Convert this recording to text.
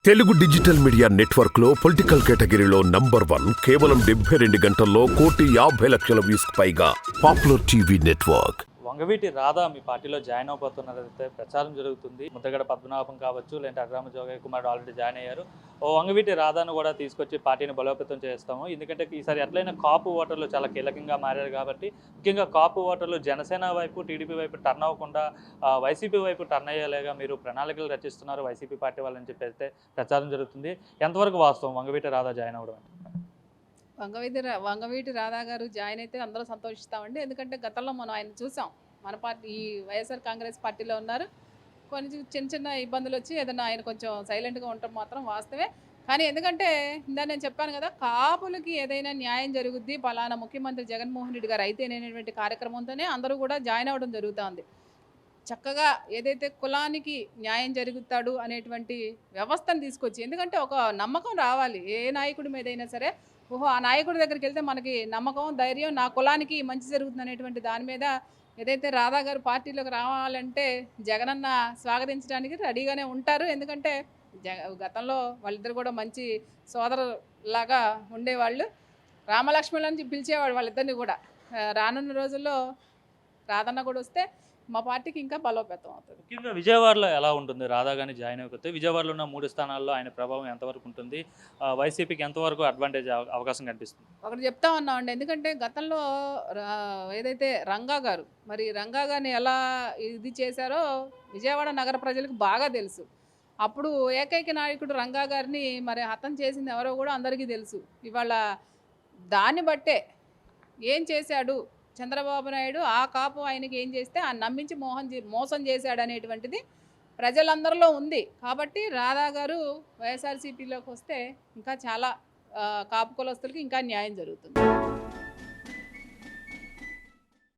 Telugu digital media network లో political కేటగిరీలో #1 కేవలం 72 గంటల్లో 1,50,00,000 వ్యూస్ పైగా popular TV network. Vangaveeti Radha మీ పార్టీలో జాయిన్ అవబోతున్నారైతే ప్రచారం జరుగుతుంది. ముద్దగడ పద్మనాభం కావచ్చు, లేదంటే అగ్రామ జోగయ్య కుమార్ ఆల్రెడీ జాయిన్ అయ్యారు. వంగవీటి రాధాను కూడా తీసుకొచ్చి పార్టీని బలోపేతం చేస్తాము. ఎందుకంటే ఈసారి ఎట్లయినా కాపు ఓటర్లు చాలా కీలకంగా మారారు కాబట్టి, ముఖ్యంగా కాపు ఓటర్లు జనసేన వైపు, టీడీపీ వైపు టర్న్ అవ్వకుండా వైసీపీ వైపు టర్న్ అయ్యేలాగా మీరు ప్రణాళికలు రచిస్తున్నారు వైసీపీ పార్టీ వాళ్ళని చెప్పి అయితే ప్రచారం జరుగుతుంది. ఎంతవరకు వాస్తవం వంగవీటి రాధా జాయిన్ అవ్వడం? వంగవీటి రాధా గారు జాయిన్ అయితే అందరూ సంతోషిస్తామండి. ఎందుకంటే గతంలో మనం ఆయన చూసాం. మన పార్టీ ఈ వైఎస్ఆర్ కాంగ్రెస్ పార్టీలో ఉన్నారు. కొంచెం చిన్న చిన్న ఇబ్బందులు వచ్చి ఏదైనా ఆయన కొంచెం సైలెంట్గా ఉండటం మాత్రం వాస్తవే. కానీ ఎందుకంటే ఇందా నేను చెప్పాను కదా, కాపులకి ఏదైనా న్యాయం జరుగుద్ది పలానా ముఖ్యమంత్రి జగన్మోహన్ రెడ్డి గారు అయితేనేటువంటి కార్యక్రమంతోనే అందరూ కూడా జాయిన్ అవ్వడం జరుగుతుంది. చక్కగా ఏదైతే కులానికి న్యాయం జరుగుతాడు అనేటువంటి వ్యవస్థను తీసుకొచ్చి, ఎందుకంటే ఒక నమ్మకం రావాలి ఏ నాయకుడి మీదైనా సరే. ఓహో, ఆ నాయకుడి దగ్గరికి వెళ్తే మనకి నమ్మకం, ధైర్యం, నా కులానికి మంచి జరుగుతుంది అనేటువంటి దాని మీద ఏదైతే రాధా గారు పార్టీలోకి రావాలంటే జగనన్న స్వాగతించడానికి రెడీగానే ఉంటారు. ఎందుకంటే గతంలో వాళ్ళిద్దరు కూడా మంచి సోదరులాగా ఉండేవాళ్ళు. రామలక్ష్మణులని పిలిచేవాడు వాళ్ళిద్దరిని కూడా. రానున్న రోజుల్లో రాధన్న కూడా వస్తే మా పార్టీకి ఇంకా బలోపేతం అవుతుంది. ముఖ్యంగా విజయవాడలో ఎలా ఉంటుంది రాధా గాని జాయిన్ అయిపోతే? విజయవాడలో ఉన్న 3 స్థానాల్లో ఆయన ప్రభావం ఎంతవరకు ఉంటుంది? వైసీపీకి ఎంతవరకు అడ్వాంటేజ్ అవకాశం కనిపిస్తుంది? ఒకటి చెప్తా ఉన్నామండి. ఎందుకంటే గతంలో ఏదైతే రంగా గారు, మరి రంగా గారిని ఎలా ఇది చేశారో విజయవాడ నగర ప్రజలకు బాగా తెలుసు. అప్పుడు ఏకైక నాయకుడు రంగా గారిని మరి హతం చేసింది ఎవరో కూడా అందరికీ తెలుసు. ఇవాళ దాన్ని బట్టే ఏం చేశాడు చంద్రబాబు నాయుడు, ఆ కాపు ఆయనకి ఏం చేస్తే ఆ నమ్మించి మోసం చేశాడు అనేటువంటిది ప్రజలందరిలో ఉంది. కాబట్టి రాధా గారు వైఎస్ఆర్సీపీలోకి వస్తే ఇంకా చాలా కాపు కులస్తులకి ఇంకా న్యాయం జరుగుతుంది.